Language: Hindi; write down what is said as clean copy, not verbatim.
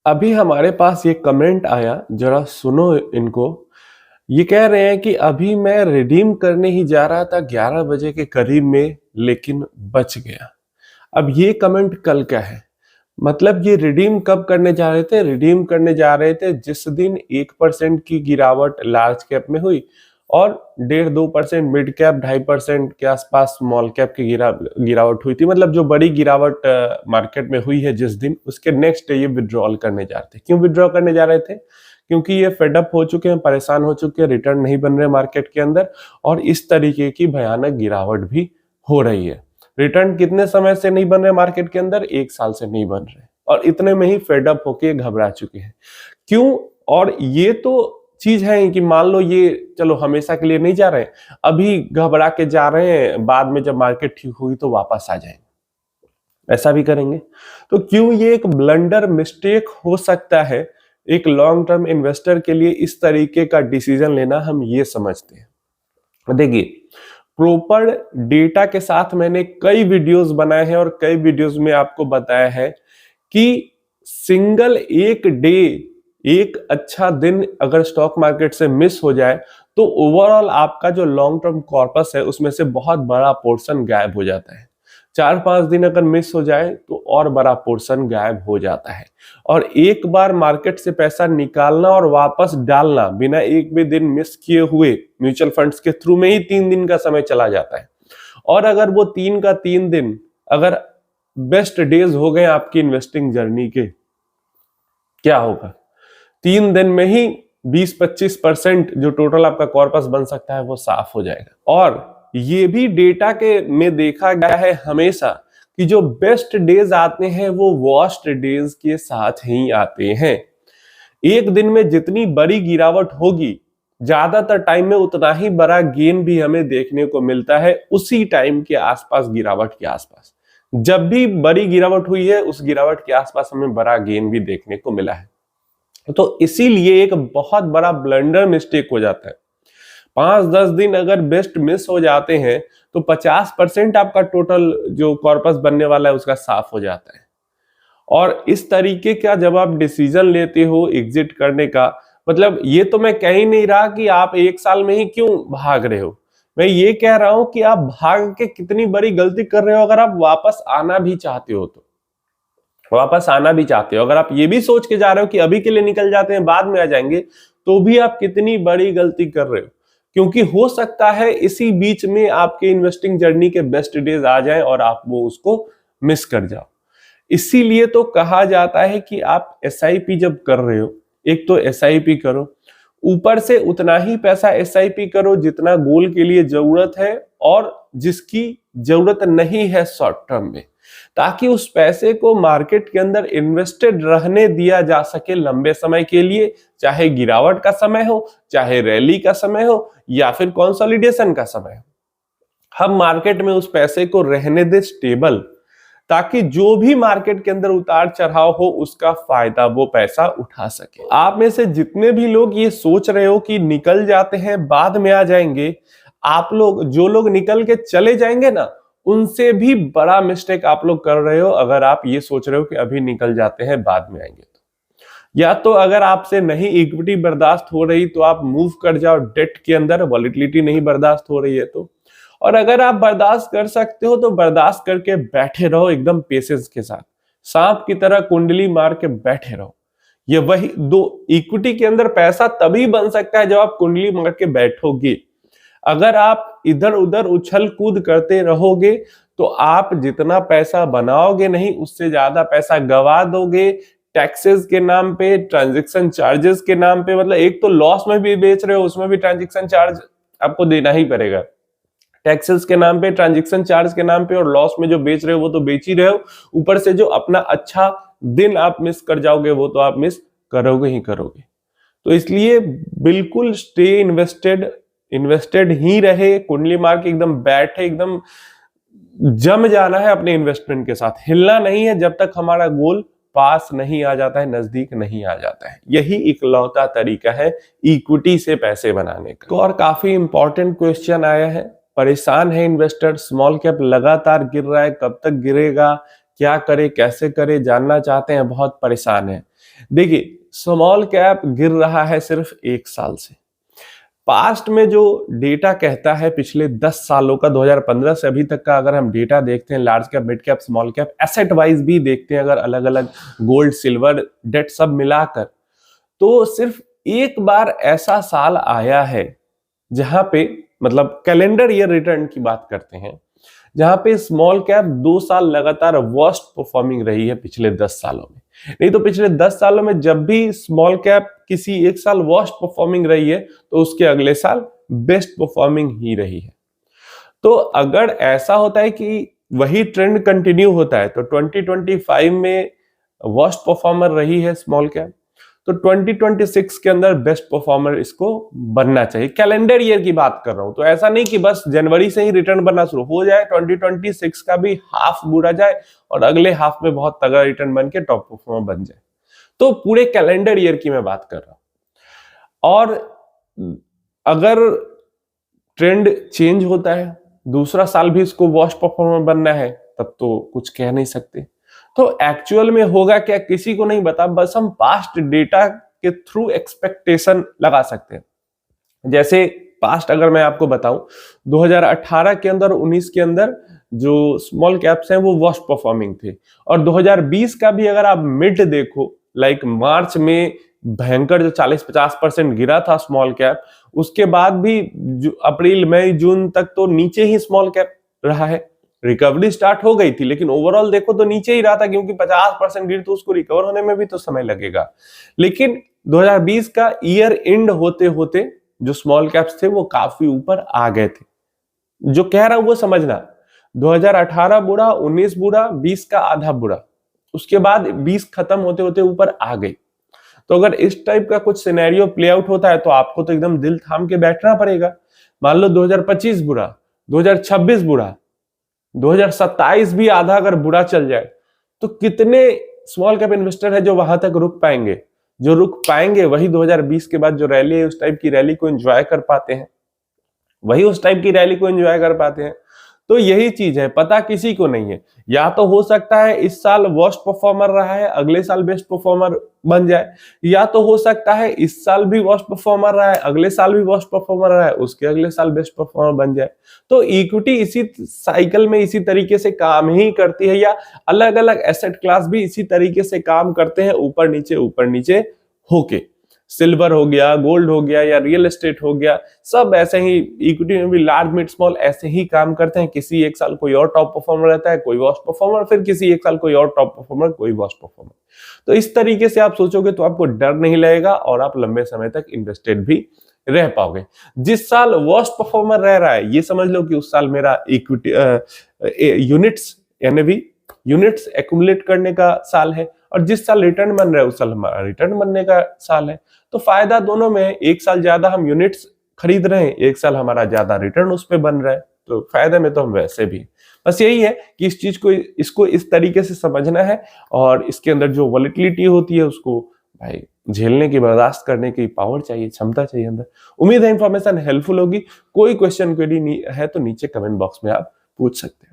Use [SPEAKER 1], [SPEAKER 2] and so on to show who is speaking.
[SPEAKER 1] अभी हमारे पास ये कमेंट आया, जरा सुनो इनको। ये कह रहे हैं कि अभी मैं रिडीम करने ही जा रहा था 11 बजे के करीब में, लेकिन बच गया। अब ये कमेंट कल का है। मतलब ये रिडीम कब करने जा रहे थे? रिडीम करने जा रहे थे जिस दिन 1% की गिरावट लार्ज कैप में हुई और 1.5-2% मिड कैप, 2.5% के आसपास स्मॉल कैप की गिरावट हुई थी। मतलब जो बड़ी गिरावट मार्केट में हुई है जिस दिन, उसके नेक्स्ट डे ये विड्रॉल करने जा रहे थे। क्यों विड्रॉ करने जा रहे थे? क्योंकि ये फेडअप हो चुके हैं, परेशान हो चुके हैं, रिटर्न नहीं बन रहे मार्केट के अंदर और इस तरीके की भयानक गिरावट भी हो रही है। रिटर्न कितने समय से नहीं बन रहे मार्केट के अंदर? 1 साल से नहीं बन रहे और इतने में ही फेडअप होके घबरा चुके हैं। क्यों? और ये तो चीज है कि मान लो ये चलो हमेशा के लिए नहीं जा रहे हैं, अभी घबरा के जा रहे हैं, बाद में जब मार्केट ठीक हुई तो वापस आ जाएंगे, ऐसा भी करेंगे। तो क्यों ये एक ब्लंडर मिस्टेक हो सकता है एक लॉन्ग टर्म इन्वेस्टर के लिए इस तरीके का डिसीजन लेना, हम ये समझते हैं। देखिए, प्रॉपर डेटा के साथ मैंने कई वीडियोस बनाए हैं और कई वीडियोस में आपको बताया है कि सिंगल एक डे, एक अच्छा दिन अगर स्टॉक मार्केट से मिस हो जाए तो ओवरऑल आपका जो लॉन्ग टर्म कॉर्पस है उसमें से बहुत बड़ा पोर्शन गायब हो जाता है। 4-5 दिन अगर मिस हो जाए तो और बड़ा पोर्शन गायब हो जाता है। और एक बार मार्केट से पैसा निकालना और वापस डालना बिना एक भी दिन मिस किए हुए म्यूचुअल फंड्स के थ्रू में ही 3 दिन का समय चला जाता है। और अगर वो 3 का 3 दिन अगर बेस्ट डेज हो गए आपकी इन्वेस्टिंग जर्नी के, क्या होगा? 3 दिन में ही 20-25% जो टोटल आपका कॉर्पस बन सकता है वो साफ हो जाएगा। और ये भी डेटा के में देखा गया है हमेशा कि जो बेस्ट डेज आते हैं वो वर्स्ट डेज के साथ ही आते हैं। एक दिन में जितनी बड़ी गिरावट होगी, ज्यादातर टाइम में उतना ही बड़ा गेन भी हमें देखने को मिलता है उसी टाइम के आसपास, गिरावट के आसपास। जब भी बड़ी गिरावट हुई है उस गिरावट के आसपास हमें बड़ा गेन भी देखने को मिला है। तो इसीलिए एक बहुत बड़ा ब्लंडर मिस्टेक हो जाता है। 5-10 दिन अगर बेस्ट मिस हो जाते हैं तो 50% आपका टोटल जो कॉर्पस बनने वाला है उसका साफ हो जाता है। और इस तरीके का जब आप डिसीजन लेते हो एग्जिट करने का, मतलब ये तो मैं कह ही नहीं रहा कि आप 1 साल में ही क्यों भाग रहे हो। मैं ये कह रहा हूं कि आप भाग के कितनी बड़ी गलती कर रहे हो अगर आप वापस आना भी चाहते हो तो। वापस आना भी चाहते हो अगर आप ये भी सोच के जा रहे हो कि अभी के लिए निकल जाते हैं बाद में आ जाएंगे, तो भी आप कितनी बड़ी गलती कर रहे हो। क्योंकि हो सकता है इसी बीच में आपके इन्वेस्टिंग जर्नी के बेस्ट डेज आ जाएं और आप वो उसको मिस कर जाओ। इसीलिए तो कहा जाता है कि आप एसआईपी जब कर रहे हो, एक तो एसआईपी करो, ऊपर से उतना ही पैसा एसआईपी करो जितना गोल के लिए जरूरत है और जिसकी जरूरत नहीं है शॉर्ट टर्म में, ताकि उस पैसे को मार्केट के अंदर इन्वेस्टेड रहने दिया जा सके लंबे समय के लिए, चाहे गिरावट का समय हो, चाहे रैली का समय हो या फिर कंसोलिडेशन का समय हो। हम मार्केट में उस पैसे को रहने दे स्टेबल, ताकि जो भी मार्केट के अंदर उतार चढ़ाव हो उसका फायदा वो पैसा उठा सके। आप में से जितने भी लोग ये सोच रहे हो कि निकल जाते हैं बाद में आ जाएंगे, आप लोग जो लोग निकल के चले जाएंगे ना, उनसे भी बड़ा मिस्टेक आप लोग कर रहे हो अगर आप ये सोच रहे हो कि अभी निकल जाते हैं बाद में आएंगे तो। या तो अगर आपसे नहीं इक्विटी बर्दाश्त हो रही तो आप मूव कर जाओ डेट के अंदर, वॉलिटिलिटी नहीं बर्दाश्त हो रही है तो। और अगर आप बर्दाश्त कर सकते हो तो बर्दाश्त करके बैठे रहो एकदम पेशेंस के साथ, सांप की तरह कुंडली मार के बैठे रहो। ये वही दो, इक्विटी के अंदर पैसा तभी बन सकता है जब आप कुंडली मार के बैठोगे। अगर आप इधर उधर उछल कूद करते रहोगे तो आप जितना पैसा बनाओगे नहीं, उससे ज्यादा पैसा गवा दोगे। टैक्सेस के नाम पे, ट्रांजैक्शन चार्जेस के नाम पे, मतलब एक तो लॉस में भी बेच रहे हो उसमें भी ट्रांजैक्शन चार्ज आपको देना ही पड़ेगा। टैक्सेस के नाम पे, ट्रांजैक्शन चार्ज के नाम पे, और लॉस में जो बेच रहे हो वो तो बेच ही रहे हो, ऊपर से जो अपना अच्छा दिन आप मिस कर जाओगे वो तो आप मिस करोगे ही करोगे। तो इसलिए बिल्कुल स्टे इन्वेस्टेड, इन्वेस्टेड ही रहे, कुंडली मार के एकदम बैठे, एकदम जम जाना है अपने इन्वेस्टमेंट के साथ, हिलना नहीं है जब तक हमारा गोल पास नहीं आ जाता है, नजदीक नहीं आ जाता है। यही इकलौता तरीका है इक्विटी से पैसे बनाने का। और काफी इंपॉर्टेंट क्वेश्चन आया है, परेशान है इन्वेस्टर, स्मॉल कैप लगातार गिर रहा है, कब तक गिरेगा, क्या करे कैसे करे, जानना चाहते हैं, बहुत परेशान है। देखिए, स्मॉल कैप गिर रहा है सिर्फ 1 साल से। पास्ट में जो डेटा कहता है पिछले 10 सालों का 2015 से अभी तक का अगर हम डेटा देखते हैं, large cap, mid cap, small cap, asset wise भी देखते हैं, अगर अलग अलग गोल्ड, सिल्वर, डेट सब मिलाकर, तो सिर्फ एक बार ऐसा साल आया है जहां पे, मतलब कैलेंडर ईयर रिटर्न की बात करते हैं, जहां पे स्मॉल कैप 2 साल लगातार वर्स्ट परफॉर्मिंग रही है पिछले 10 सालों में। नहीं तो पिछले 10 सालों में जब भी स्मॉल कैप किसी एक साल वर्स्ट परफॉर्मिंग रही है तो उसके अगले साल बेस्ट परफॉर्मिंग ही रही है। तो अगर ऐसा होता है कि वही ट्रेंड कंटिन्यू होता है तो 2025 में वर्स्ट परफॉर्मर रही है स्मॉल कैप, तो 2026 के अंदर बेस्ट परफॉर्मर इसको बनना चाहिए। कैलेंडर ईयर की बात कर रहा हूं, तो ऐसा नहीं कि बस जनवरी से ही रिटर्न बनना शुरू हो जाए, 2026 का भी हाफ बुरा जाए और अगले हाफ में बहुत तगड़ा रिटर्न बन के टॉप परफॉर्मर बन जाए। तो पूरे कैलेंडर ईयर की मैं बात कर रहा हूं। और अगर ट्रेंड चेंज होता है, दूसरा साल भी इसको वर्स्ट परफॉर्मर बनना है, तब तो कुछ कह नहीं सकते। तो एक्चुअल में होगा क्या किसी को नहीं बता, बस हम पास्ट डेटा के थ्रू एक्सपेक्टेशन लगा सकते हैं। जैसे पास्ट अगर मैं आपको बताऊं, 2018 के अंदर, 19 के अंदर जो स्मॉल कैप्स हैं वो वर्स्ट परफॉर्मिंग थे, और 2020 का भी अगर आप मिड देखो, लाइक मार्च में भयंकर जो 40-50% गिरा था स्मॉल कैप, उसके बाद भी अप्रैल, मई, जून तक तो नीचे ही स्मॉल कैप रहा है। रिकवरी स्टार्ट हो गई थी लेकिन ओवरऑल देखो तो नीचे ही रहा था, क्योंकि 50% गिर तो उसको रिकवर होने में भी तो समय लगेगा। लेकिन 2020 का ईयर एंड होते होते जो स्मॉल कैप्स थे वो काफी ऊपर आ गए थे। जो कह रहा हूं वो समझना, 2018 बुरा, 19 बुरा, 20 का आधा बुरा, उसके बाद 20 खत्म होते होते ऊपर आ गई। तो अगर इस टाइप का कुछ सिनेरियो प्ले आउट होता है तो आपको तो एकदम दिल थाम के बैठना पड़ेगा। मान लो 2025 बुरा, 2026 बुरा, 2027 भी आधा अगर बुरा चल जाए, तो कितने स्मॉल कैप इन्वेस्टर है जो वहां तक रुक पाएंगे? जो रुक पाएंगे वही 2020 के बाद जो रैली है उस टाइप की रैली को एंजॉय कर पाते हैं, वही उस टाइप की रैली को एंजॉय कर पाते हैं। तो यही चीज है, पता किसी को नहीं है। या तो हो सकता है इस साल वर्स्ट परफॉर्मर रहा है, अगले साल बेस्ट परफॉर्मर बन जाए, या तो हो सकता है इस साल भी वर्स्ट परफॉर्मर रहा है, अगले साल भी वर्स्ट परफॉर्मर रहा है, उसके अगले साल बेस्ट परफॉर्मर बन जाए। तो इक्विटी इसी साइकिल में इसी तरीके से काम ही करती है, या अलग अलग एसेट क्लास भी इसी तरीके से काम करते हैं, ऊपर नीचे होके। सिल्वर हो गया, गोल्ड हो गया, या रियल एस्टेट हो गया, सब ऐसे ही इक्विटी में भी लार्ज, मिड, स्मॉल ऐसे ही काम करते हैं। किसी एक साल कोई और टॉप परफॉर्मर रहता है, कोई वर्स्ट परफॉर्मर, फिर किसी एक साल कोई और टॉप परफॉर्मर, कोई वर्स्ट परफॉर्मर। तो इस तरीके से आप सोचोगे तो आपको डर नहीं लगेगा और आप लंबे समय तक इन्वेस्टेड भी रह पाओगे। जिस साल वर्स्ट परफॉर्मर रह रहा है, ये समझ लो कि उस साल मेरा equity units, NAV units accumulate करने का साल है, और जिस साल रिटर्न बन रहा है उस साल हमारा रिटर्न बनने का साल है। तो फायदा दोनों में है, एक साल ज्यादा हम यूनिट्स खरीद रहे हैं, एक साल हमारा ज्यादा रिटर्न उस पे बन रहा है, तो फायदे में तो हम वैसे भी। बस यही है कि इस चीज को, इसको इस तरीके से समझना है, और इसके अंदर जो वॉलेटिलिटी होती है उसको भाई झेलने की, बर्दाश्त करने की पावर चाहिए, क्षमता चाहिए अंदर। उम्मीद है इंफॉर्मेशन हेल्पफुल होगी। कोई क्वेश्चन क्वेरी है तो नीचे कमेंट बॉक्स में आप पूछ सकते हो।